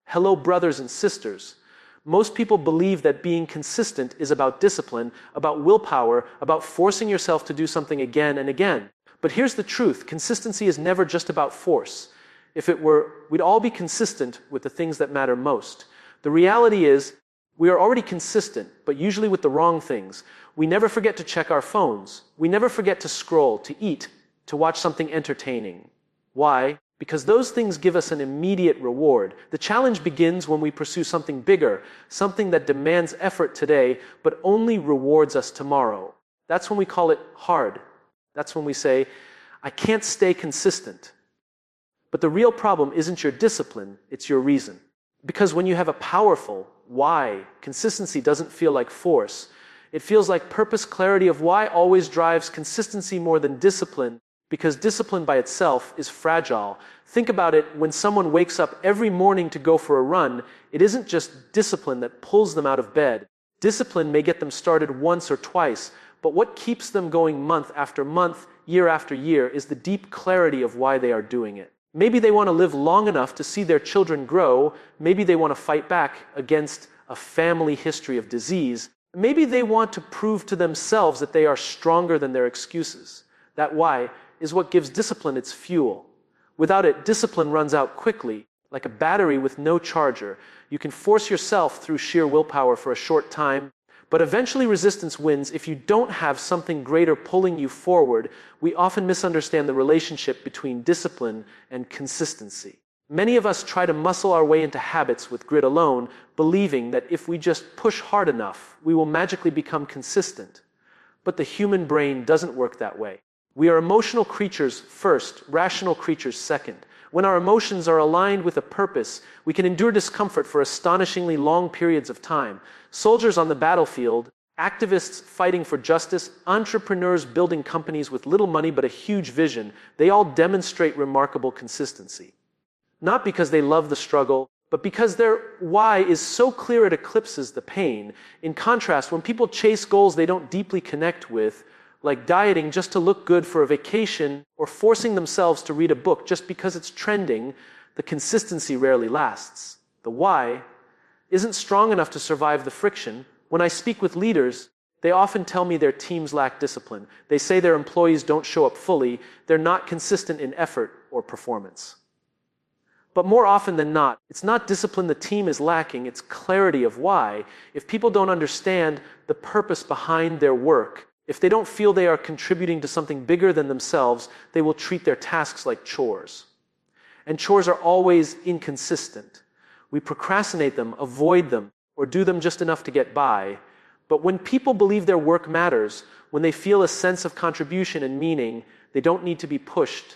Hello, brothers and sisters. Most people believe that being consistent is about discipline, about willpower, about forcing yourself to do something again and again. But here's the truth. Consistency is never just about force. If it were, we'd all be consistent with the things that matter most. The reality is, we are already consistent, but usually with the wrong things. We never forget to check our phones. We never forget to scroll, to eat, to watch something entertaining. Why? Because those things give us an immediate reward. The challenge begins when we pursue something bigger, something that demands effort today, but only rewards us tomorrow. That's when we call it hard. That's when we say, I can't stay consistent. But the real problem isn't your discipline, it's your reason. Because when you have a powerful why, consistency doesn't feel like force. It feels like purpose. Clarity of why always drives consistency more than discipline, because discipline by itself is fragile. Think about it, when someone wakes up every morning to go for a run, it isn't just discipline that pulls them out of bed. Discipline may get them started once or twice, but what keeps them going month after month, year after year, is the deep clarity of why they are doing it. Maybe they want to live long enough to see their children grow. Maybe they want to fight back against a family history of disease. Maybe they want to prove to themselves that they are stronger than their excuses. That why is what gives discipline its fuel. Without it, discipline runs out quickly, like a battery with no charger. You can force yourself through sheer willpower for a short time, but eventually resistance wins if you don't have something greater pulling you forward. We often misunderstand the relationship between discipline and consistency. Many of us try to muscle our way into habits with grit alone, believing that if we just push hard enough, we will magically become consistent. But the human brain doesn't work that way. We are emotional creatures first, rational creatures second. When our emotions are aligned with a purpose, we can endure discomfort for astonishingly long periods of time. Soldiers on the battlefield, activists fighting for justice, entrepreneurs building companies with little money but a huge vision, they all demonstrate remarkable consistency. Not because they love the struggle, but because their why is so clear it eclipses the pain. In contrast, when people chase goals they don't deeply connect with, like dieting just to look good for a vacation or forcing themselves to read a book just because it's trending, the consistency rarely lasts. The why isn't strong enough to survive the friction. When I speak with leaders, they often tell me their teams lack discipline. They say their employees don't show up fully. They're not consistent in effort or performance. But more often than not, it's not discipline the team is lacking, it's clarity of why. If people don't understand the purpose behind their work, if they don't feel they are contributing to something bigger than themselves, they will treat their tasks like chores. And chores are always inconsistent. We procrastinate them, avoid them, or do them just enough to get by. But when people believe their work matters, when they feel a sense of contribution and meaning, they don't need to be pushed.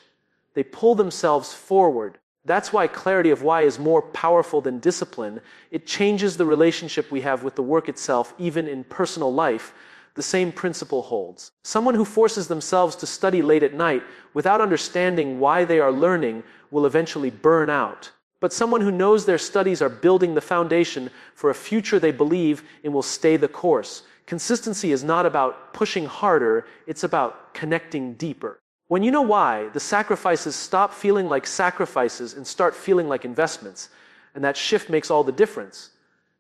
They pull themselves forward. That's why clarity of why is more powerful than discipline. It changes the relationship we have with the work itself, even in personal life. The same principle holds. Someone who forces themselves to study late at night without understanding why they are learning will eventually burn out. But someone who knows their studies are building the foundation for a future they believe in will stay the course. Consistency is not about pushing harder, it's about connecting deeper. When you know why, the sacrifices stop feeling like sacrifices and start feeling like investments. And that shift makes all the difference.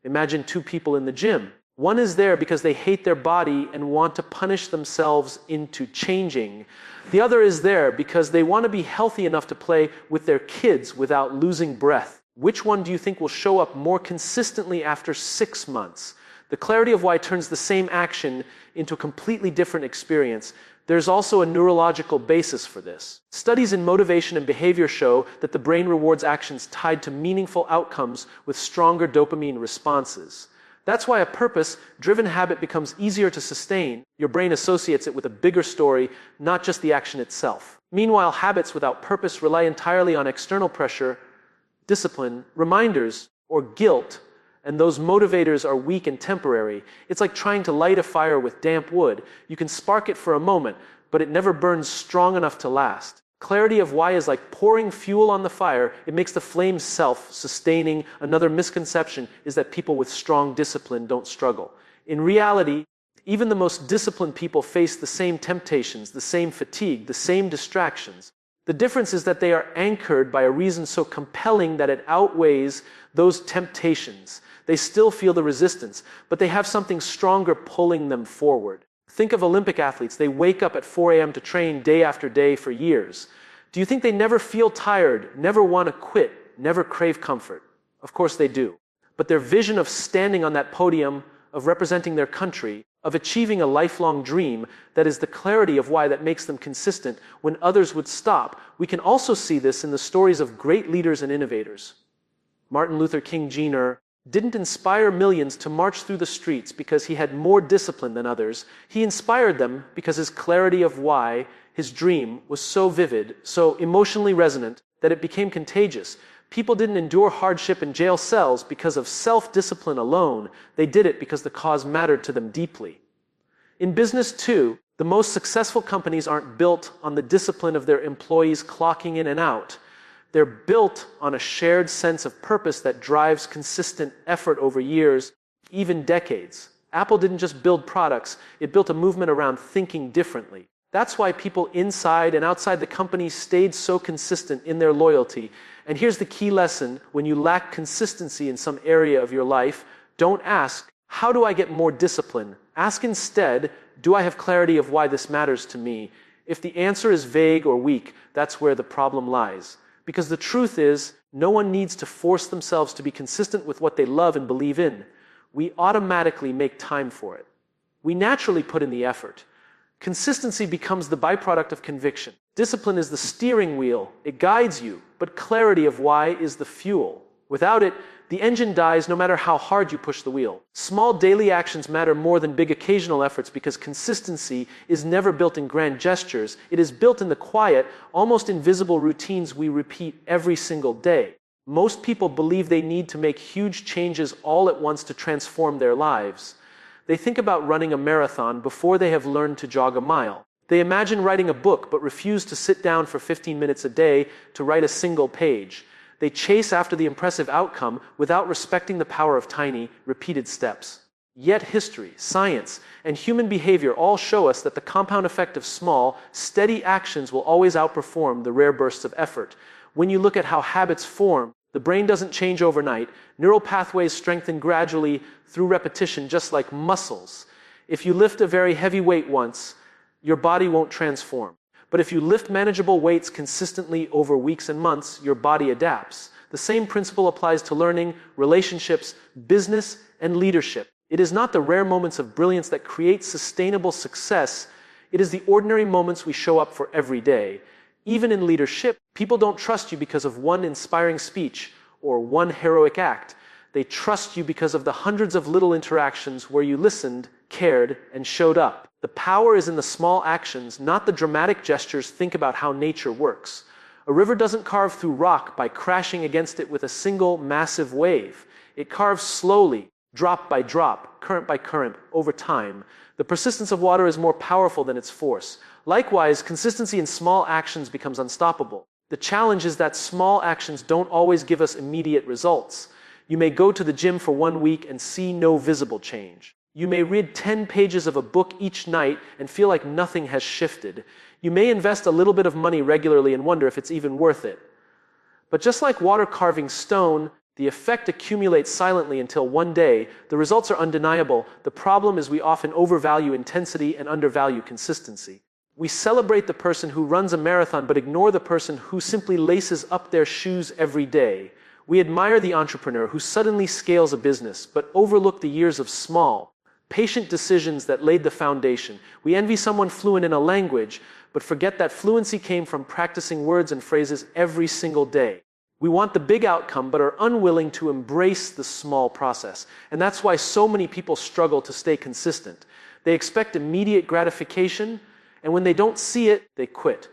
Imagine two people in the gym. One is there because they hate their body and want to punish themselves into changing. The other is there because they want to be healthy enough to play with their kids without losing breath. Which one do you think will show up more consistently after 6 months? The clarity of why turns the same action into a completely different experience. There's also a neurological basis for this. Studies in motivation and behavior show that the brain rewards actions tied to meaningful outcomes with stronger dopamine responses. That's why a purpose-driven habit becomes easier to sustain. Your brain associates it with a bigger story, not just the action itself. Meanwhile, habits without purpose rely entirely on external pressure, discipline, reminders, or guilt, and those motivators are weak and temporary. It's like trying to light a fire with damp wood. You can spark it for a moment, but it never burns strong enough to last. Clarity of why is like pouring fuel on the fire. It makes the flame self-sustaining. Another misconception is that people with strong discipline don't struggle. In reality, even the most disciplined people face the same temptations, the same fatigue, the same distractions. The difference is that they are anchored by a reason so compelling that it outweighs those temptations. They still feel the resistance, but they have something stronger pulling them forward. Think of Olympic athletes. They wake up at 4 a.m. to train day after day for years. Do you think they never feel tired, never want to quit, never crave comfort? Of course they do. But their vision of standing on that podium, of representing their country, of achieving a lifelong dream, that is the clarity of why that makes them consistent when others would stop. We can also see this in the stories of great leaders and innovators. Martin Luther King Jr. didn't inspire millions to march through the streets because he had more discipline than others. He inspired them because his clarity of why, his dream, was so vivid, so emotionally resonant, that it became contagious. People didn't endure hardship in jail cells because of self-discipline alone. They did it because the cause mattered to them deeply. In business too, the most successful companies aren't built on the discipline of their employees clocking in and out. They're built on a shared sense of purpose that drives consistent effort over years, even decades. Apple didn't just build products, it built a movement around thinking differently. That's why people inside and outside the company stayed so consistent in their loyalty. And here's the key lesson: when you lack consistency in some area of your life, don't ask, how do I get more discipline? Ask instead, do I have clarity of why this matters to me? If the answer is vague or weak, that's where the problem lies. Because the truth is, no one needs to force themselves to be consistent with what they love and believe in. We automatically make time for it. We naturally put in the effort. Consistency becomes the byproduct of conviction. Discipline is the steering wheel. It guides you, but clarity of why is the fuel. Without it, the engine dies no matter how hard you push the wheel. Small daily actions matter more than big occasional efforts because consistency is never built in grand gestures. It is built in the quiet, almost invisible routines we repeat every single day. Most people believe they need to make huge changes all at once to transform their lives. They think about running a marathon before they have learned to jog a mile. They imagine writing a book but refuse to sit down for 15 minutes a day to write a single page. They chase after the impressive outcome without respecting the power of tiny, repeated steps. Yet history, science, and human behavior all show us that the compound effect of small, steady actions will always outperform the rare bursts of effort. When you look at how habits form, the brain doesn't change overnight. Neural pathways strengthen gradually through repetition, just like muscles. If you lift a very heavy weight once, your body won't transform. But if you lift manageable weights consistently over weeks and months, your body adapts. The same principle applies to learning, relationships, business, and leadership. It is not the rare moments of brilliance that create sustainable success. It is the ordinary moments we show up for every day. Even in leadership, people don't trust you because of one inspiring speech or one heroic act. They trust you because of the hundreds of little interactions where you listened, cared, and showed up. The power is in the small actions, not the dramatic gestures. Think about how nature works. A river doesn't carve through rock by crashing against it with a single massive wave. It carves slowly, drop by drop, current by current, over time. The persistence of water is more powerful than its force. Likewise, consistency in small actions becomes unstoppable. The challenge is that small actions don't always give us immediate results. You may go to the gym for 1 week and see no visible change. You may read 10 pages of a book each night and feel like nothing has shifted. You may invest a little bit of money regularly and wonder if it's even worth it. But just like water carving stone, the effect accumulates silently until one day the results are undeniable. The problem is we often overvalue intensity and undervalue consistency. We celebrate the person who runs a marathon but ignore the person who simply laces up their shoes every day. We admire the entrepreneur who suddenly scales a business but overlook the years of small, patient decisions that laid the foundation. We envy someone fluent in a language, but forget that fluency came from practicing words and phrases every single day. We want the big outcome, but are unwilling to embrace the small process. And that's why so many people struggle to stay consistent. They expect immediate gratification, and when they don't see it, they quit.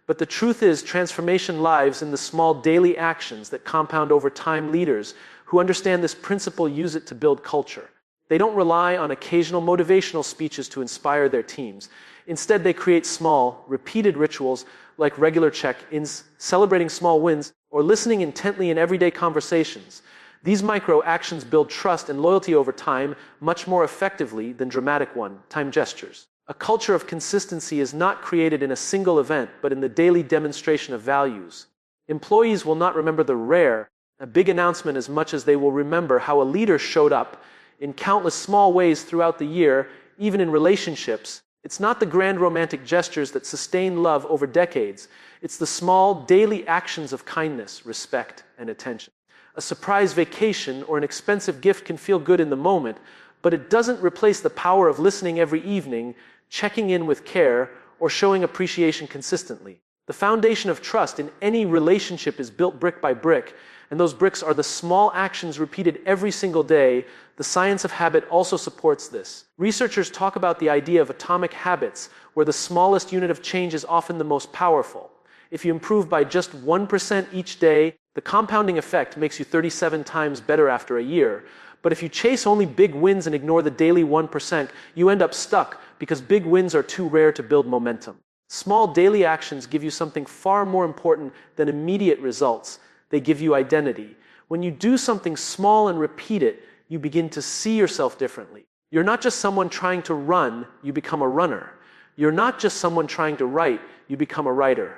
But the truth is, transformation lives in the small daily actions that compound over time. Leaders who understand this principle use it to build culture. They don't rely on occasional motivational speeches to inspire their teams. Instead, they create small, repeated rituals like regular check-ins, celebrating small wins, or listening intently in everyday conversations. These micro-actions build trust and loyalty over time much more effectively than dramatic one-time gestures. A culture of consistency is not created in a single event, but in the daily demonstration of values. Employees will not remember the rare, a big announcement as much as they will remember how a leader showed up in countless small ways throughout the year, even in relationships. It's not the grand romantic gestures that sustain love over decades. It's the small, daily actions of kindness, respect, and attention. A surprise vacation or an expensive gift can feel good in the moment, but it doesn't replace the power of listening every evening, checking in with care, or showing appreciation consistently. The foundation of trust in any relationship is built brick by brick, and those bricks are the small actions repeated every single day. The science of habit also supports this. Researchers talk about the idea of atomic habits, where the smallest unit of change is often the most powerful. If you improve by just 1% each day, the compounding effect makes you 37 times better after a year. But if you chase only big wins and ignore the daily 1%, you end up stuck because big wins are too rare to build momentum. Small daily actions give you something far more important than immediate results. They give you identity. When you do something small and repeat it, you begin to see yourself differently. You're not just someone trying to run, you become a runner. You're not just someone trying to write, you become a writer.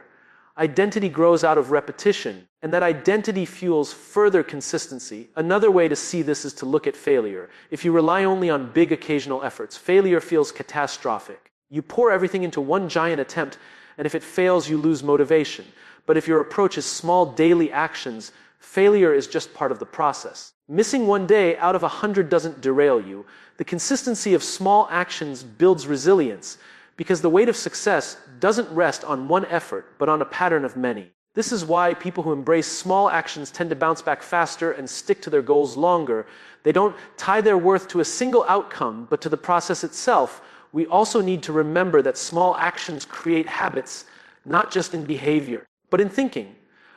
Identity grows out of repetition, and that identity fuels further consistency. Another way to see this is to look at failure. If you rely only on big occasional efforts, failure feels catastrophic. You pour everything into one giant attempt, and if it fails, you lose motivation. But if your approach is small daily actions, failure is just part of the process. Missing one day out of 100 doesn't derail you. The consistency of small actions builds resilience, because the weight of success doesn't rest on one effort, but on a pattern of many. This is why people who embrace small actions tend to bounce back faster and stick to their goals longer. They don't tie their worth to a single outcome, but to the process itself. We also need to remember that small actions create habits, not just in behavior, but in thinking.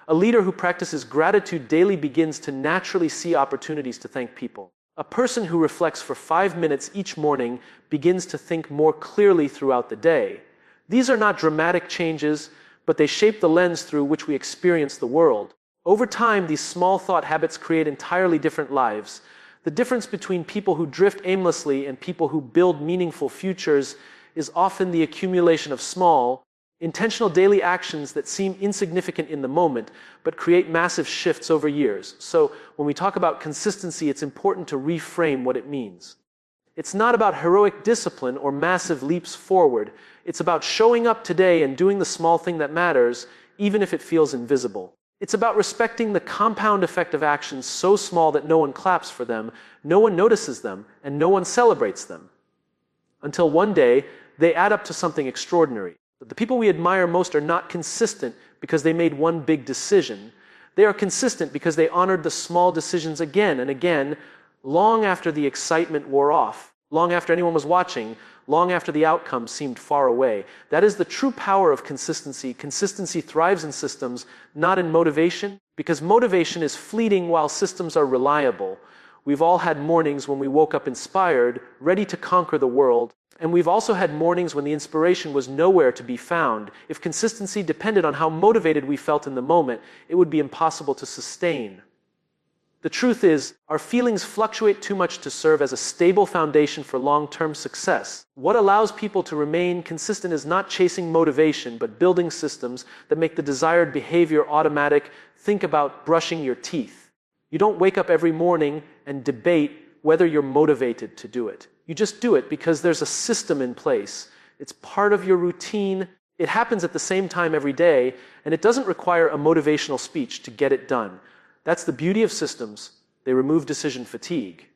A leader who practices gratitude daily begins to naturally see opportunities to thank people. A person who reflects for 5 minutes each morning begins to think more clearly throughout the day. These are not dramatic changes, but they shape the lens through which we experience the world. Over time, these small thought habits create entirely different lives. The difference between people who drift aimlessly and people who build meaningful futures is often the accumulation of small, intentional daily actions that seem insignificant in the moment, but create massive shifts over years. So when we talk about consistency, it's important to reframe what it means. It's not about heroic discipline or massive leaps forward. It's about showing up today and doing the small thing that matters, even if it feels invisible. It's about respecting the compound effect of actions so small that no one claps for them, no one notices them, and no one celebrates them. Until one day, they add up to something extraordinary. The people we admire most are not consistent because they made one big decision. They are consistent because they honored the small decisions again and again, long after the excitement wore off, long after anyone was watching, long after the outcome seemed far away. That is the true power of consistency. Consistency thrives in systems, not in motivation, because motivation is fleeting while systems are reliable. We've all had mornings when we woke up inspired, ready to conquer the world. And we've also had mornings when the inspiration was nowhere to be found. If consistency depended on how motivated we felt in the moment, it would be impossible to sustain. The truth is, our feelings fluctuate too much to serve as a stable foundation for long-term success. What allows people to remain consistent is not chasing motivation, but building systems that make the desired behavior automatic. Think about brushing your teeth. You don't wake up every morning and debate whether you're motivated to do it. You just do it because there's a system in place. It's part of your routine. It happens at the same time every day, and it doesn't require a motivational speech to get it done. That's the beauty of systems. They remove decision fatigue.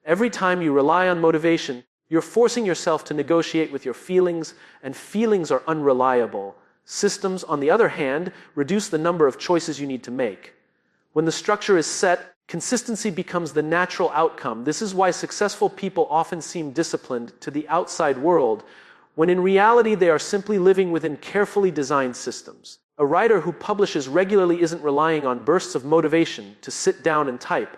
Every time you rely on motivation, you're forcing yourself to negotiate with your feelings, and feelings are unreliable. Systems, on the other hand, reduce the number of choices you need to make. When the structure is set, consistency becomes the natural outcome. This is why successful people often seem disciplined to the outside world, when in reality they are simply living within carefully designed systems. A writer who publishes regularly isn't relying on bursts of motivation to sit down and type.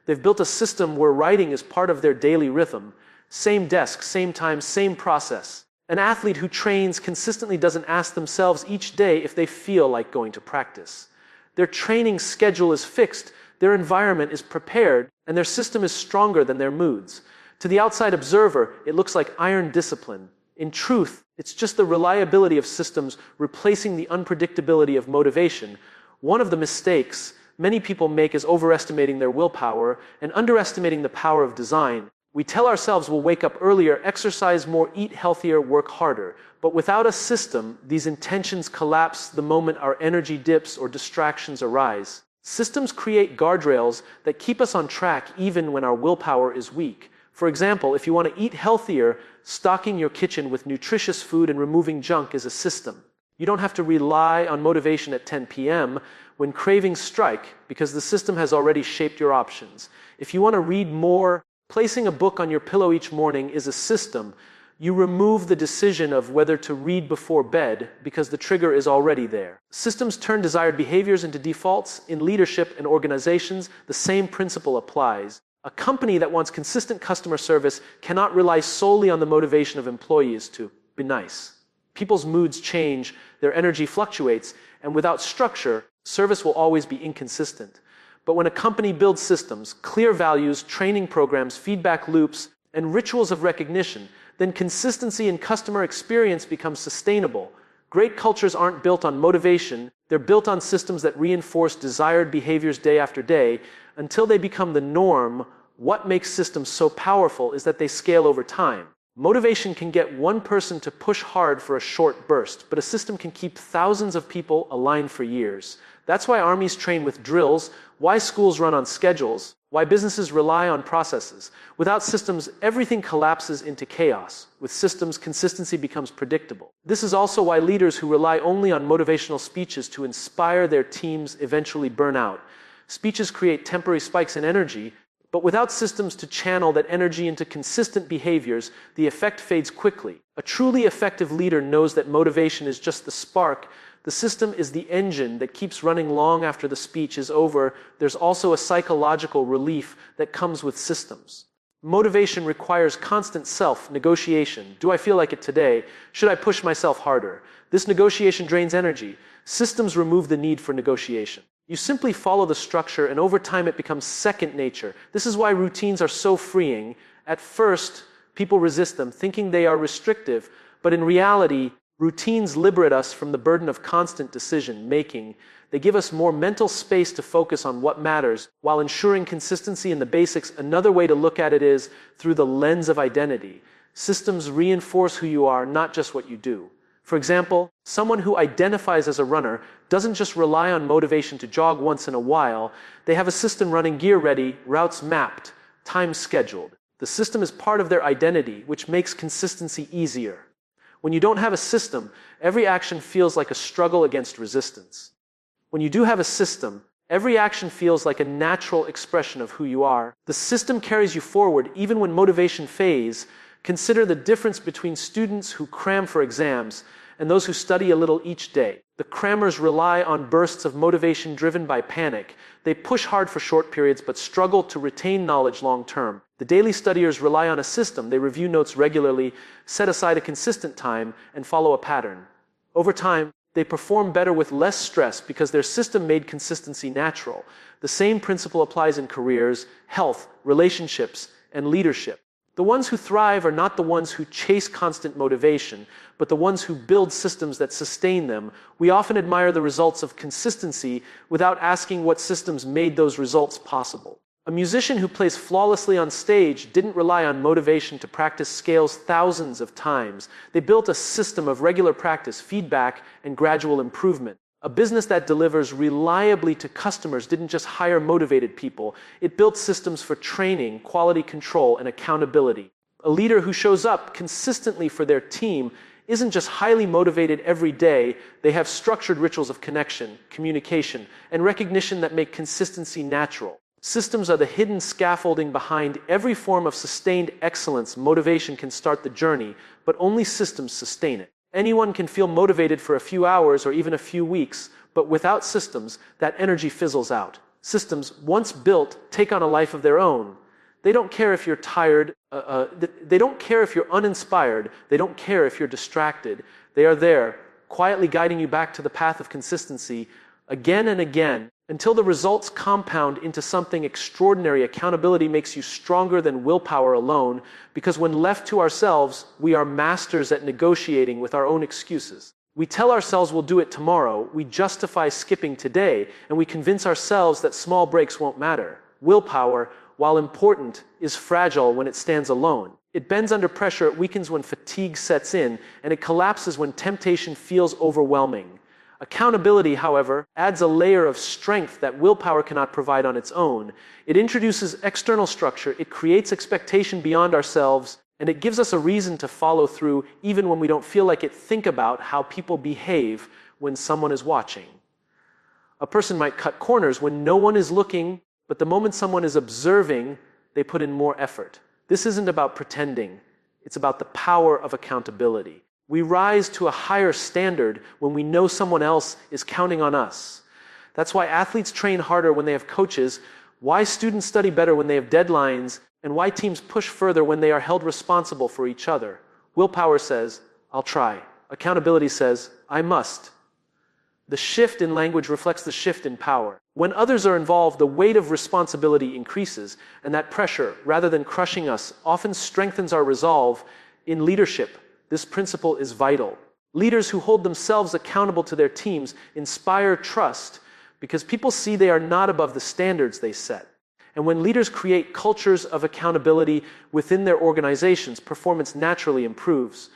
They've built a system where writing is part of their daily rhythm. Same desk, same time, same process. An athlete who trains consistently doesn't ask themselves each day if they feel like going to practice. Their training schedule is fixed, their environment is prepared, and their system is stronger than their moods. To the outside observer, it looks like iron discipline, In truth, it's just the reliability of systems replacing the unpredictability of motivation. One of the mistakes many people make is overestimating their willpower and underestimating the power of design. We tell ourselves we'll wake up earlier, exercise more, eat healthier, work harder. But without a system, these intentions collapse the moment our energy dips or distractions arise. Systems create guardrails that keep us on track even when our willpower is weak. For example, if you want to eat healthier, stocking your kitchen with nutritious food and removing junk is a system. You don't have to rely on motivation at 10 p.m. when cravings strike, because the system has already shaped your options. If you want to read more, placing a book on your pillow each morning is a system. You remove the decision of whether to read before bed because the trigger is already there. Systems turn desired behaviors into defaults. In leadership and organizations, the same principle applies. A company that wants consistent customer service cannot rely solely on the motivation of employees to be nice. People's moods change, their energy fluctuates, and without structure, service will always be inconsistent. But when a company builds systems, clear values, training programs, feedback loops, and rituals of recognition, then consistency in customer experience becomes sustainable. Great cultures aren't built on motivation, they're built on systems that reinforce desired behaviors day after day. Until they become the norm, what makes systems so powerful is that they scale over time. Motivation can get one person to push hard for a short burst, but a system can keep thousands of people aligned for years. That's why armies train with drills, why schools run on schedules, why businesses rely on processes. Without systems, everything collapses into chaos. With systems, consistency becomes predictable. This is also why leaders who rely only on motivational speeches to inspire their teams eventually burn out. Speeches create temporary spikes in energy, but without systems to channel that energy into consistent behaviors, the effect fades quickly. A truly effective leader knows that motivation is just the spark. The system is the engine that keeps running long after the speech is over. There's also a psychological relief that comes with systems. Motivation requires constant self-negotiation. Do I feel like it today? Should I push myself harder? This negotiation drains energy. Systems remove the need for negotiation. You simply follow the structure, and over time it becomes second nature. This is why routines are so freeing. At first, people resist them, thinking they are restrictive, but in reality, routines liberate us from the burden of constant decision-making. They give us more mental space to focus on what matters, while ensuring consistency in the basics. Another way to look at it is through the lens of identity. Systems reinforce who you are, not just what you do. For example, someone who identifies as a runner doesn't just rely on motivation to jog once in a while. They have a system running, gear ready, routes mapped, time scheduled. The system is part of their identity, which makes consistency easier. When you don't have a system, every action feels like a struggle against resistance. When you do have a system, every action feels like a natural expression of who you are. The system carries you forward even when motivation fades. Consider the difference between students who cram for exams and those who study a little each day. The crammers rely on bursts of motivation driven by panic. They push hard for short periods but struggle to retain knowledge long term. The daily studiers rely on a system. They review notes regularly, set aside a consistent time, and follow a pattern. Over time, they perform better with less stress because their system made consistency natural. The same principle applies in careers, health, relationships, and leadership. The ones who thrive are not the ones who chase constant motivation, but the ones who build systems that sustain them. We often admire the results of consistency without asking what systems made those results possible. A musician who plays flawlessly on stage didn't rely on motivation to practice scales thousands of times. They built a system of regular practice, feedback, and gradual improvement. A business that delivers reliably to customers didn't just hire motivated people. It built systems for training, quality control, and accountability. A leader who shows up consistently for their team isn't just highly motivated every day. They have structured rituals of connection, communication, and recognition that make consistency natural. Systems are the hidden scaffolding behind every form of sustained excellence. Motivation can start the journey, but only systems sustain it. Anyone can feel motivated for a few hours or even a few weeks, but without systems, that energy fizzles out. Systems, once built, take on a life of their own. They don't care if you're tired, they don't care if you're uninspired, they don't care if you're distracted. They are there, quietly guiding you back to the path of consistency. Again and again, Until the results compound into something extraordinary, accountability makes you stronger than willpower alone, because when left to ourselves, we are masters at negotiating with our own excuses. We tell ourselves we'll do it tomorrow, we justify skipping today, and we convince ourselves that small breaks won't matter. Willpower, while important, is fragile when it stands alone. It bends under pressure, it weakens when fatigue sets in, and it collapses when temptation feels overwhelming. Accountability, however, adds a layer of strength that willpower cannot provide on its own. It introduces external structure, it creates expectation beyond ourselves, and it gives us a reason to follow through even when we don't feel like it. Think about how people behave when someone is watching. A person might cut corners when no one is looking, but the moment someone is observing, they put in more effort. This isn't about pretending, it's about the power of accountability. We rise to a higher standard when we know someone else is counting on us. That's why athletes train harder when they have coaches, why students study better when they have deadlines, and why teams push further when they are held responsible for each other. Willpower says, I'll try. Accountability says, I must. The shift in language reflects the shift in power. When others are involved, the weight of responsibility increases, and that pressure, rather than crushing us, often strengthens our resolve. In leadership, this principle is vital. Leaders who hold themselves accountable to their teams inspire trust because people see they are not above the standards they set. And when leaders create cultures of accountability within their organizations, performance naturally improves.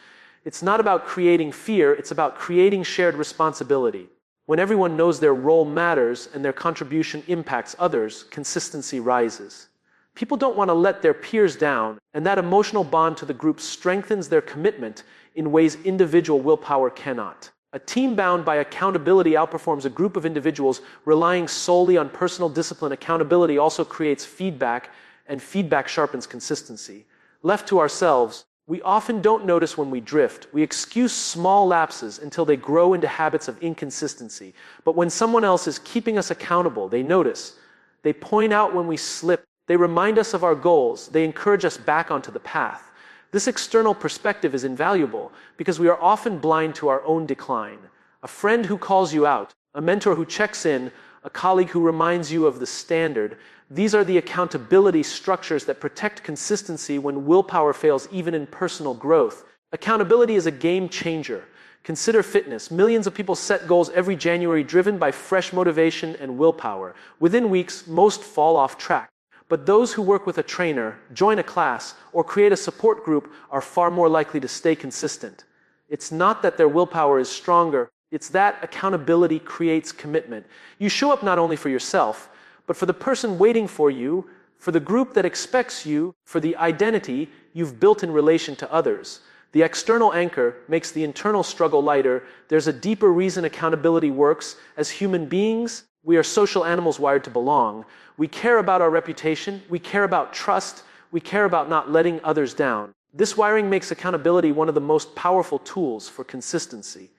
It's not about creating fear, it's about creating shared responsibility. When everyone knows their role matters and their contribution impacts others, consistency rises. People don't want to let their peers down, and that emotional bond to the group strengthens their commitment in ways individual willpower cannot. A team bound by accountability outperforms a group of individuals relying solely on personal discipline. Accountability also creates feedback, and feedback sharpens consistency. Left to ourselves, we often don't notice when we drift. We excuse small lapses until they grow into habits of inconsistency. But when someone else is keeping us accountable, they notice. They point out when we slip. They remind us of our goals. They encourage us back onto the path. This external perspective is invaluable because we are often blind to our own decline. A friend who calls you out, a mentor who checks in, a colleague who reminds you of the standard. These are the accountability structures that protect consistency when willpower fails, even in personal growth. Accountability is a game changer. Consider fitness. Millions of people set goals every January driven by fresh motivation and willpower. Within weeks, most fall off track. But those who work with a trainer, join a class, or create a support group are far more likely to stay consistent. It's not that their willpower is stronger, it's that accountability creates commitment. You show up not only for yourself, but for the person waiting for you, for the group that expects you, for the identity you've built in relation to others. The external anchor makes the internal struggle lighter. There's a deeper reason accountability works. As human beings, we are social animals wired to belong. We care about our reputation, we care about trust, we care about not letting others down. This wiring makes accountability one of the most powerful tools for consistency.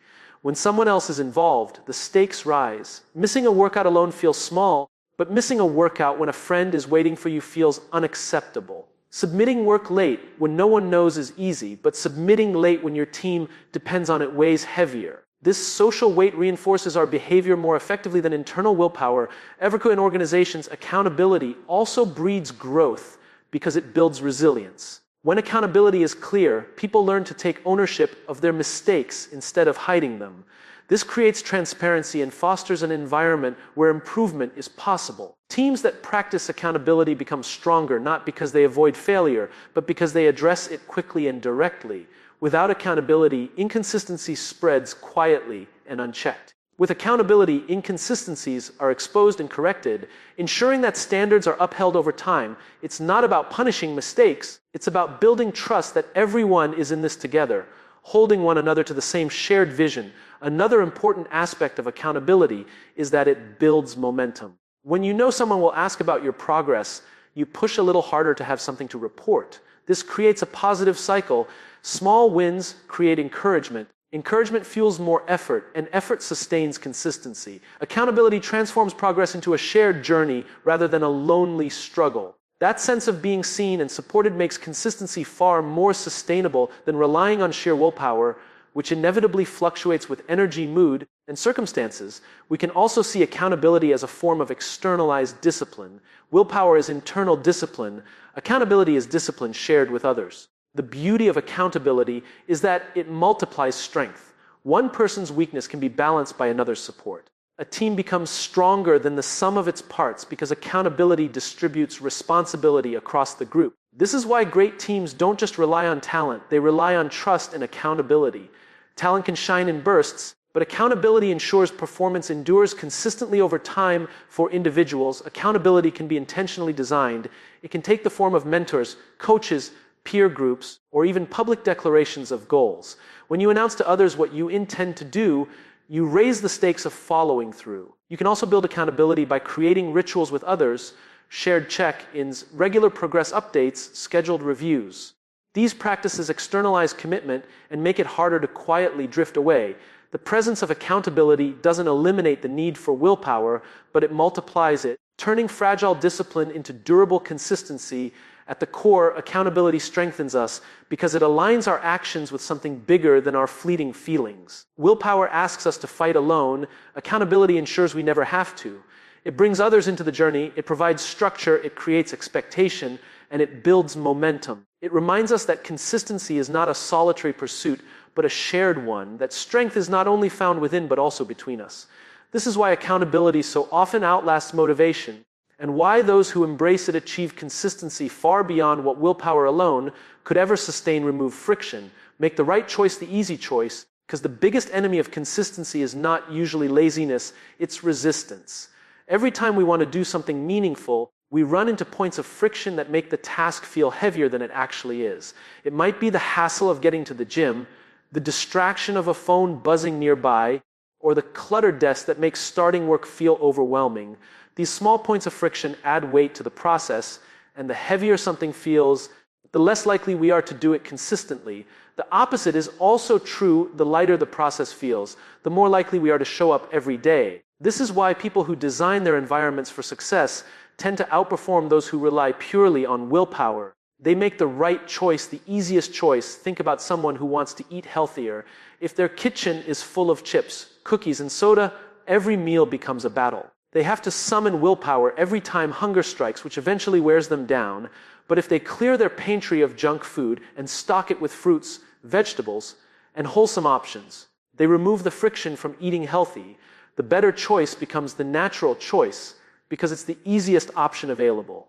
When someone else is involved, the stakes rise. Missing a workout alone feels small, but missing a workout when a friend is waiting for you feels unacceptable. Submitting work late when no one knows is easy, but submitting late when your team depends on it weighs heavier. This social weight reinforces our behavior more effectively than internal willpower. In organizations, accountability also breeds growth because it builds resilience. When accountability is clear, people learn to take ownership of their mistakes instead of hiding them. This creates transparency and fosters an environment where improvement is possible. Teams that practice accountability become stronger not because they avoid failure, but because they address it quickly and directly. Without accountability, inconsistency spreads quietly and unchecked. With accountability, inconsistencies are exposed and corrected, ensuring that standards are upheld over time. It's not about punishing mistakes, it's about building trust that everyone is in this together, holding one another to the same shared vision. Another important aspect of accountability is that it builds momentum. When you know someone will ask about your progress, you push a little harder to have something to report. This creates a positive cycle. Small wins create encouragement. Encouragement fuels more effort, and effort sustains consistency. Accountability transforms progress into a shared journey rather than a lonely struggle. That sense of being seen and supported makes consistency far more sustainable than relying on sheer willpower. which inevitably fluctuates with energy, mood, and circumstances, we can also see accountability as a form of externalized discipline. Willpower is internal discipline. Accountability is discipline shared with others. The beauty of accountability is that it multiplies strength. One person's weakness can be balanced by another's support. A team becomes stronger than the sum of its parts because accountability distributes responsibility across the group. This is why great teams don't just rely on talent, they rely on trust and accountability. Talent can shine in bursts, but accountability ensures performance endures consistently over time for individuals. Accountability can be intentionally designed. It can take the form of mentors, coaches, peer groups, or even public declarations of goals. When you announce to others what you intend to do, you raise the stakes of following through. You can also build accountability by creating rituals with others, shared check-ins, regular progress updates, scheduled reviews. These practices externalize commitment and make it harder to quietly drift away. The presence of accountability doesn't eliminate the need for willpower, but it multiplies it, turning fragile discipline into durable consistency. At the core, accountability strengthens us because it aligns our actions with something bigger than our fleeting feelings. Willpower asks us to fight alone. Accountability ensures we never have to. It brings others into the journey, it provides structure, it creates expectation, and it builds momentum. It reminds us that consistency is not a solitary pursuit, but a shared one, that strength is not only found within, but also between us. This is why accountability so often outlasts motivation, and why those who embrace it achieve consistency far beyond what willpower alone could ever sustain. Remove friction, make the right choice the easy choice, because the biggest enemy of consistency is not usually laziness, it's resistance. Every time we want to do something meaningful, we run into points of friction that make the task feel heavier than it actually is. It might be the hassle of getting to the gym, the distraction of a phone buzzing nearby, or the cluttered desk that makes starting work feel overwhelming. These small points of friction add weight to the process, and the heavier something feels, the less likely we are to do it consistently. The opposite is also true. The lighter the process feels, the more likely we are to show up every day. This is why people who design their environments for success tend to outperform those who rely purely on willpower. They make the right choice, the easiest choice. Think about someone who wants to eat healthier. If their kitchen is full of chips, cookies, and soda, every meal becomes a battle. They have to summon willpower every time hunger strikes, which eventually wears them down. But if they clear their pantry of junk food and stock it with fruits, vegetables, and wholesome options, they remove the friction from eating healthy. The better choice becomes the natural choice because it's the easiest option available.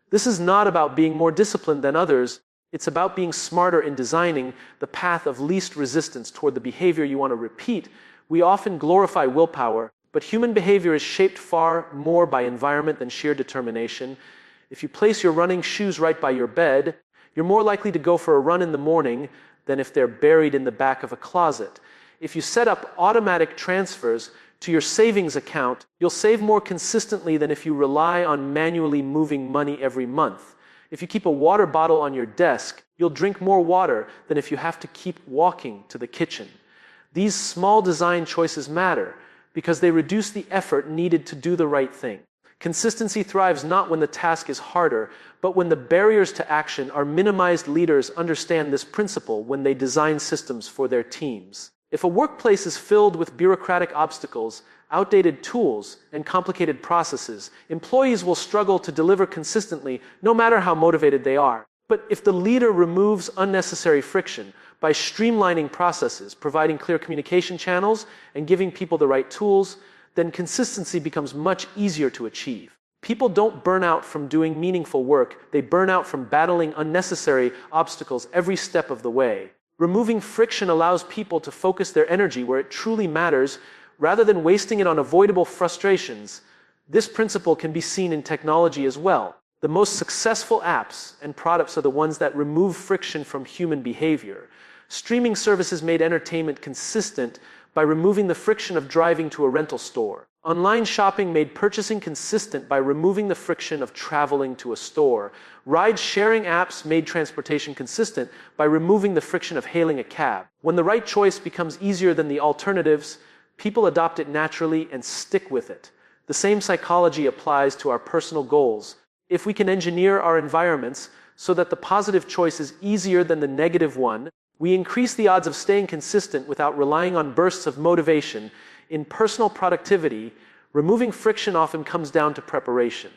This is not about being more disciplined than others. It's about being smarter in designing the path of least resistance toward the behavior you want to repeat. We often glorify willpower, but human behavior is shaped far more by environment than sheer determination. If you place your running shoes right by your bed, you're more likely to go for a run in the morning than if they're buried in the back of a closet. If you set up automatic transfers to your savings account, you'll save more consistently than if you rely on manually moving money every month. If you keep a water bottle on your desk, you'll drink more water than if you have to keep walking to the kitchen. These small design choices matter because they reduce the effort needed to do the right thing. Consistency thrives not when the task is harder, but when the barriers to action are minimized. Leaders understand this principle when they design systems for their teams. If a workplace is filled with bureaucratic obstacles, outdated tools, and complicated processes, employees will struggle to deliver consistently, no matter how motivated they are. But if the leader removes unnecessary friction by streamlining processes, providing clear communication channels, and giving people the right tools, then consistency becomes much easier to achieve. People don't burn out from doing meaningful work, they burn out from battling unnecessary obstacles every step of the way. Removing friction allows people to focus their energy where it truly matters, rather than wasting it on avoidable frustrations. This principle can be seen in technology as well. The most successful apps and products are the ones that remove friction from human behavior. Streaming services made entertainment consistent by removing the friction of driving to a rental store. Online shopping made purchasing consistent by removing the friction of traveling to a store. Ride-sharing apps made transportation consistent by removing the friction of hailing a cab. When the right choice becomes easier than the alternatives, people adopt it naturally and stick with it. The same psychology applies to our personal goals. If we can engineer our environments so that the positive choice is easier than the negative one, We increase the odds of staying consistent without relying on bursts of motivation. In personal productivity, removing friction often comes down to preparation.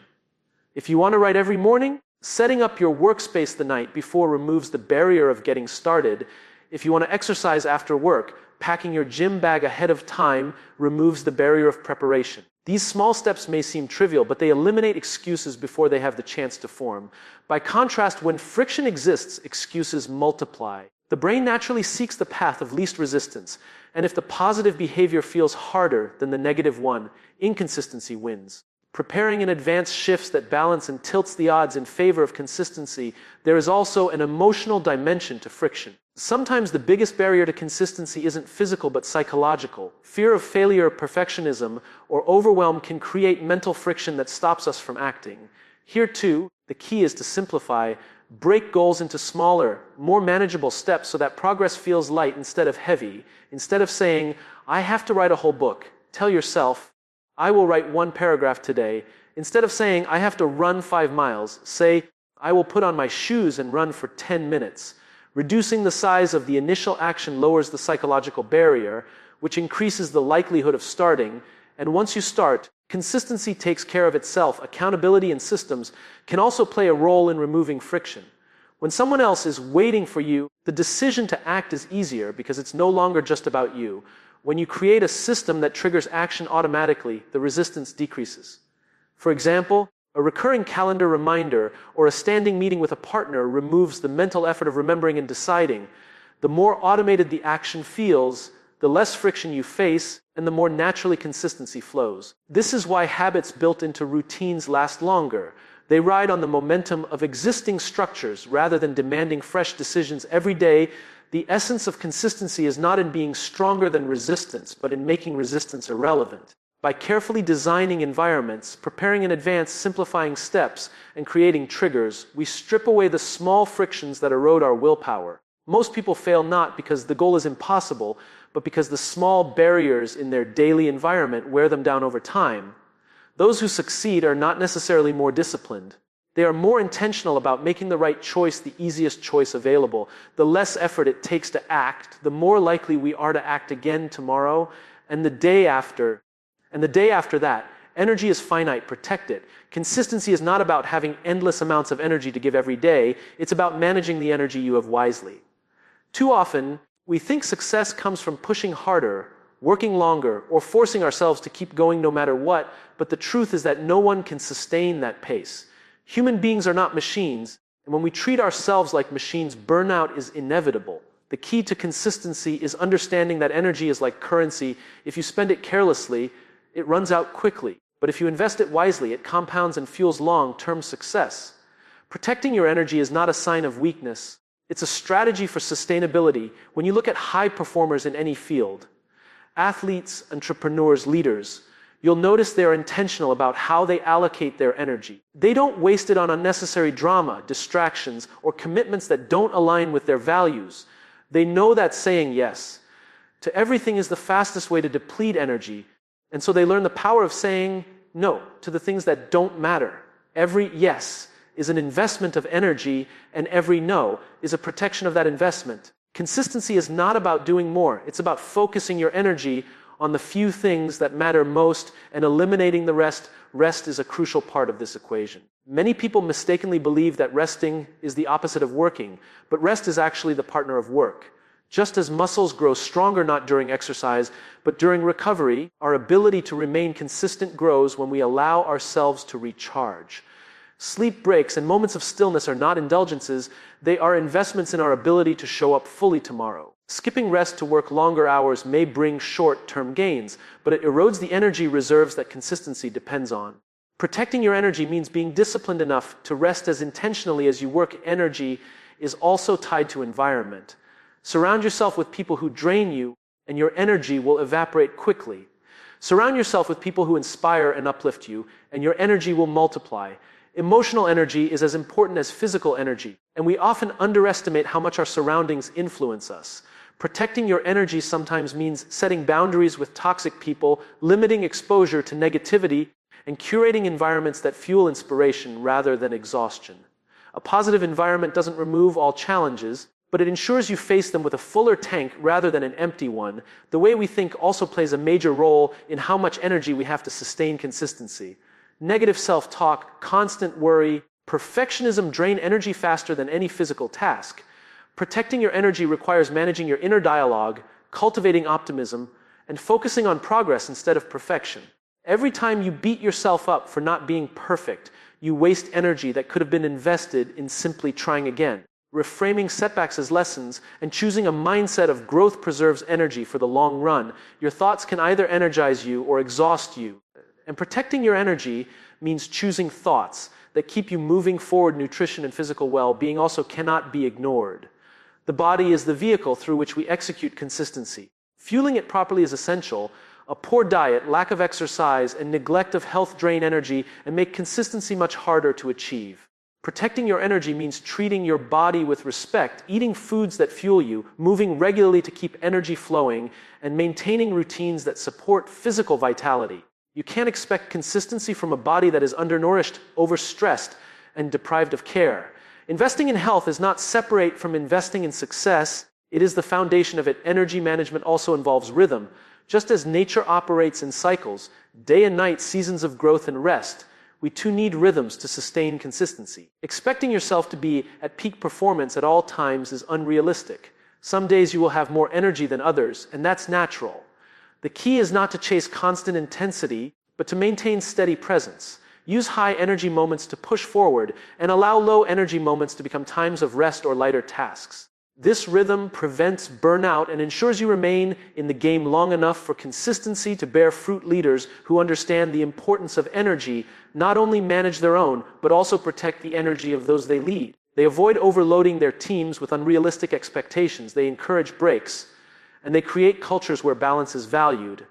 If you want to write every morning, setting up your workspace the night before removes the barrier of getting started. If you want to exercise after work, packing your gym bag ahead of time removes the barrier of preparation. These small steps may seem trivial, but they eliminate excuses before they have the chance to form. By contrast, when friction exists, excuses multiply. The brain naturally seeks the path of least resistance, and if the positive behavior feels harder than the negative one, inconsistency wins. Preparing in advance shifts that balance and tilts the odds in favor of consistency. There is also an emotional dimension to friction. Sometimes the biggest barrier to consistency isn't physical but psychological. Fear of failure, perfectionism, or overwhelm can create mental friction that stops us from acting. Here too, the key is to simplify. Break goals into smaller, more manageable steps so that progress feels light instead of heavy. Instead of saying, "I have to write a whole book," tell yourself, "I will write one paragraph today." Instead of saying, "I have to run 5 miles," say, "I will put on my shoes and run for 10 minutes. Reducing the size of the initial action lowers the psychological barrier, which increases the likelihood of starting. And once you start, consistency takes care of itself. Accountability and systems can also play a role in removing friction. When someone else is waiting for you, the decision to act is easier because it's no longer just about you. When you create a system that triggers action automatically, the resistance decreases. For example, a recurring calendar reminder or a standing meeting with a partner removes the mental effort of remembering and deciding. The more automated the action feels, the less friction you face, and the more naturally consistency flows. This is why habits built into routines last longer. They ride on the momentum of existing structures rather than demanding fresh decisions every day. The essence of consistency is not in being stronger than resistance, but in making resistance irrelevant. By carefully designing environments, preparing in advance, simplifying steps, and creating triggers, we strip away the small frictions that erode our willpower. Most people fail not because the goal is impossible, but because the small barriers in their daily environment wear them down over time. Those who succeed are not necessarily more disciplined. They are more intentional about making the right choice the easiest choice available. The less effort it takes to act, the more likely we are to act again tomorrow and the day after. And the day after that. Energy is finite, protect it. Consistency is not about having endless amounts of energy to give every day. It's about managing the energy you have wisely. Too often, we think success comes from pushing harder, working longer, or forcing ourselves to keep going no matter what, but the truth is that no one can sustain that pace. Human beings are not machines, and when we treat ourselves like machines, burnout is inevitable. The key to consistency is understanding that energy is like currency. If you spend it carelessly, it runs out quickly. But if you invest it wisely, it compounds and fuels long-term success. Protecting your energy is not a sign of weakness. It's a strategy for sustainability. When you look at high performers in any field, athletes, entrepreneurs, leaders, you'll notice they're intentional about how they allocate their energy. They don't waste it on unnecessary drama, distractions, or commitments that don't align with their values. They know that saying yes to everything is the fastest way to deplete energy, and so they learn the power of saying no to the things that don't matter. Every yes is an investment of energy, and every no is a protection of that investment. Consistency is not about doing more. It's about focusing your energy on the few things that matter most and eliminating the rest. Rest is a crucial part of this equation. Many people mistakenly believe that resting is the opposite of working, but rest is actually the partner of work. Just as muscles grow stronger not during exercise, but during recovery, our ability to remain consistent grows when we allow ourselves to recharge. Sleep breaks and moments of stillness are not indulgences, they are investments in our ability to show up fully tomorrow. Skipping rest to work longer hours may bring short-term gains, but it erodes the energy reserves that consistency depends on. Protecting your energy means being disciplined enough to rest as intentionally as you work. Energy is also tied to environment. Surround yourself with people who drain you, and your energy will evaporate quickly. Surround yourself with people who inspire and uplift you, and your energy will multiply. Emotional energy is as important as physical energy, and we often underestimate how much our surroundings influence us. Protecting your energy sometimes means setting boundaries with toxic people, limiting exposure to negativity, and curating environments that fuel inspiration rather than exhaustion. A positive environment doesn't remove all challenges, but it ensures you face them with a fuller tank rather than an empty one. The way we think also plays a major role in how much energy we have to sustain consistency. Negative self-talk, constant worry, perfectionism drain energy faster than any physical task. Protecting your energy requires managing your inner dialogue, cultivating optimism, and focusing on progress instead of perfection. Every time you beat yourself up for not being perfect, you waste energy that could have been invested in simply trying again. Reframing setbacks as lessons and choosing a mindset of growth preserves energy for the long run. Your thoughts can either energize you or exhaust you. And protecting your energy means choosing thoughts that keep you moving forward. Nutrition and physical well-being also cannot be ignored. The body is the vehicle through which we execute consistency. Fueling it properly is essential. A poor diet, lack of exercise, and neglect of health drain energy and make consistency much harder to achieve. Protecting your energy means treating your body with respect, eating foods that fuel you, moving regularly to keep energy flowing, and maintaining routines that support physical vitality. You can't expect consistency from a body that is undernourished, overstressed, and deprived of care. Investing in health is not separate from investing in success. It is the foundation of it. Energy management also involves rhythm. Just as nature operates in cycles, day and night, seasons of growth and rest, we too need rhythms to sustain consistency. Expecting yourself to be at peak performance at all times is unrealistic. Some days you will have more energy than others, and that's natural. The key is not to chase constant intensity, but to maintain steady presence. Use high energy moments to push forward, and allow low energy moments to become times of rest or lighter tasks. This rhythm prevents burnout and ensures you remain in the game long enough for consistency to bear fruit. Leaders who understand the importance of energy not only manage their own, but also protect the energy of those they lead. They avoid overloading their teams with unrealistic expectations. They encourage breaks, and they create cultures where balance is valued.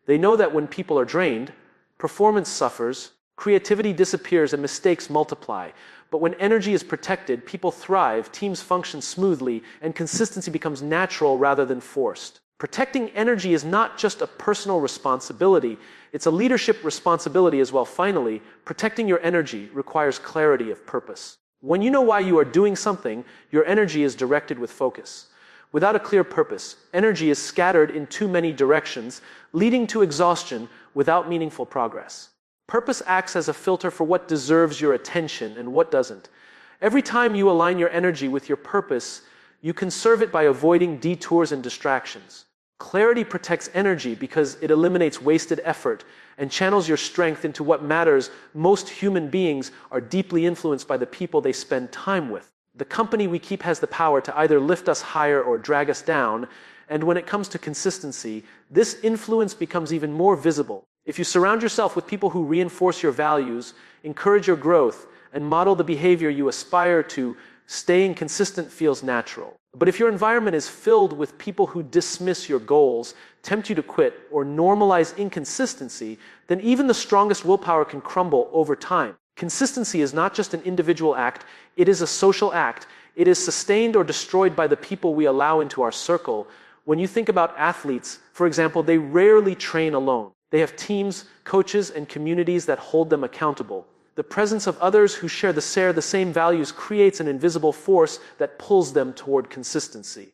They know that when people are drained, performance suffers, creativity disappears, and mistakes multiply. But when energy is protected, people thrive, teams function smoothly, and consistency becomes natural rather than forced. Protecting energy is not just a personal responsibility, it's a leadership responsibility as well. Finally, protecting your energy requires clarity of purpose. When you know why you are doing something, your energy is directed with focus. Without a clear purpose, energy is scattered in too many directions, leading to exhaustion without meaningful progress. Purpose acts as a filter for what deserves your attention and what doesn't. Every time you align your energy with your purpose, you conserve it by avoiding detours and distractions. Clarity protects energy because it eliminates wasted effort and channels your strength into what matters. Most human beings are deeply influenced by the people they spend time with. The company we keep has the power to either lift us higher or drag us down, and when it comes to consistency, this influence becomes even more visible. If you surround yourself with people who reinforce your values, encourage your growth, and model the behavior you aspire to, staying consistent feels natural. But if your environment is filled with people who dismiss your goals, tempt you to quit, or normalize inconsistency, then even the strongest willpower can crumble over time. Consistency is not just an individual act, it is a social act. It is sustained or destroyed by the people we allow into our circle. When you think about athletes, for example, they rarely train alone. They have teams, coaches, and communities that hold them accountable. The presence of others who share the same values creates an invisible force that pulls them toward consistency.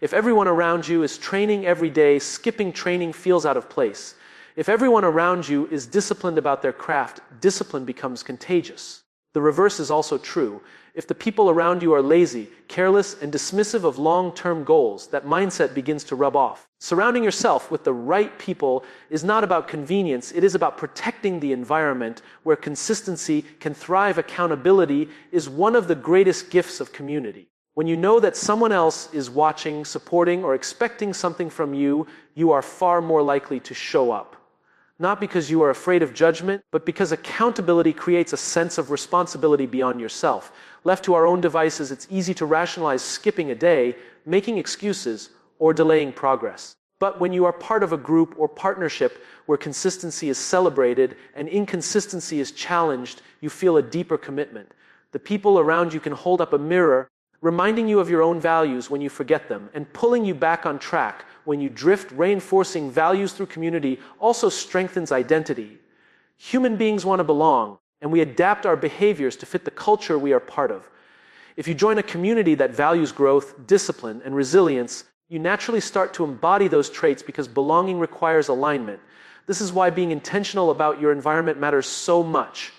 If everyone around you is training every day, skipping training feels out of place. If everyone around you is disciplined about their craft, discipline becomes contagious. The reverse is also true. If the people around you are lazy, careless, and dismissive of long-term goals, that mindset begins to rub off. Surrounding yourself with the right people is not about convenience, it is about protecting the environment where consistency can thrive. Accountability is one of the greatest gifts of community. When you know that someone else is watching, supporting, or expecting something from you, you are far more likely to show up. Not because you are afraid of judgment, but because accountability creates a sense of responsibility beyond yourself. Left to our own devices, it's easy to rationalize skipping a day, making excuses, or delaying progress. But when you are part of a group or partnership where consistency is celebrated and inconsistency is challenged, you feel a deeper commitment. The people around you can hold up a mirror, reminding you of your own values when you forget them, and pulling you back on track when you drift. Reinforcing values through community also strengthens identity. Human beings want to belong, and we adapt our behaviors to fit the culture we are part of. If you join a community that values growth, discipline, and resilience, you naturally start to embody those traits because belonging requires alignment. This is why being intentional about your environment matters so much.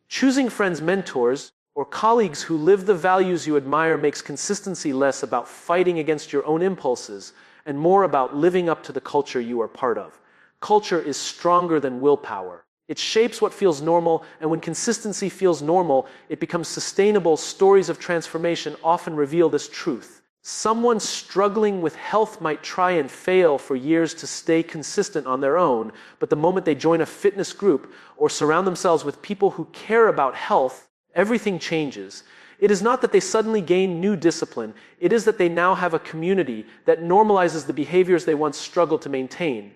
Choosing friends, mentors, or colleagues who live the values you admire makes consistency less about fighting against your own impulses and more about living up to the culture you are part of. Culture is stronger than willpower. It shapes what feels normal, and when consistency feels normal, it becomes sustainable. Stories of transformation often reveal this truth. Someone struggling with health might try and fail for years to stay consistent on their own, but the moment they join a fitness group or surround themselves with people who care about health, everything changes. It is not that they suddenly gain new discipline. It is that they now have a community that normalizes the behaviors they once struggled to maintain.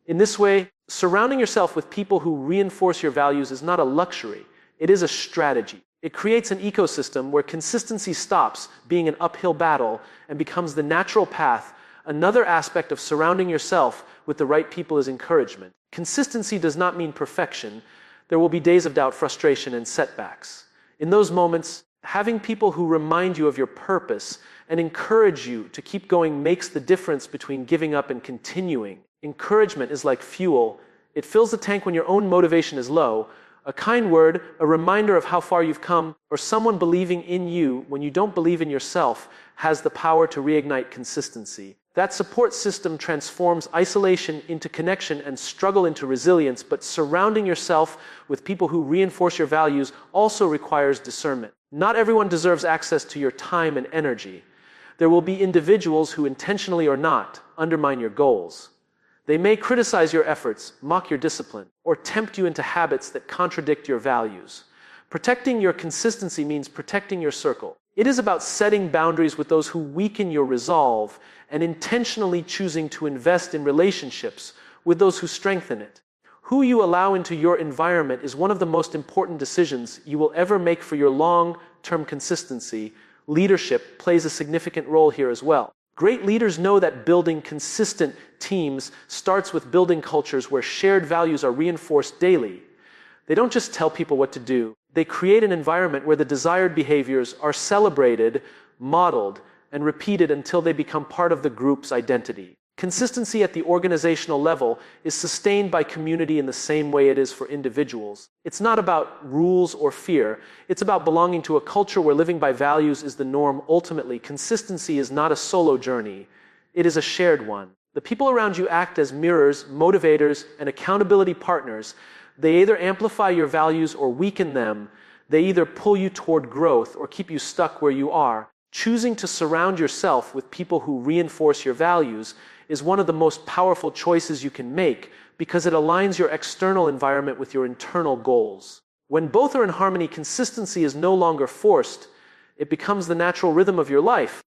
In this way, surrounding yourself with people who reinforce your values is not a luxury. It is a strategy. It creates an ecosystem where consistency stops being an uphill battle and becomes the natural path. Another aspect of surrounding yourself with the right people is encouragement. Consistency does not mean perfection. There will be days of doubt, frustration, and setbacks. In those moments, having people who remind you of your purpose and encourage you to keep going makes the difference between giving up and continuing. Encouragement is like fuel. It fills the tank when your own motivation is low. A kind word, a reminder of how far you've come, or someone believing in you when you don't believe in yourself has the power to reignite consistency. That support system transforms isolation into connection and struggle into resilience, but surrounding yourself with people who reinforce your values also requires discernment. Not everyone deserves access to your time and energy. There will be individuals who, intentionally or not, undermine your goals. They may criticize your efforts, mock your discipline, or tempt you into habits that contradict your values. Protecting your consistency means protecting your circle. It is about setting boundaries with those who weaken your resolve and intentionally choosing to invest in relationships with those who strengthen it. Who you allow into your environment is one of the most important decisions you will ever make for your long-term consistency. Leadership plays a significant role here as well. Great leaders know that building consistent teams starts with building cultures where shared values are reinforced daily. They don't just tell people what to do. They create an environment where the desired behaviors are celebrated, modeled, and repeated until they become part of the group's identity. Consistency at the organizational level is sustained by community in the same way it is for individuals. It's not about rules or fear. It's about belonging to a culture where living by values is the norm. Ultimately, consistency is not a solo journey. It is a shared one. The people around you act as mirrors, motivators, and accountability partners. They either amplify your values or weaken them. They either pull you toward growth or keep you stuck where you are. Choosing to surround yourself with people who reinforce your values is one of the most powerful choices you can make because it aligns your external environment with your internal goals. When both are in harmony, consistency is no longer forced. It becomes the natural rhythm of your life.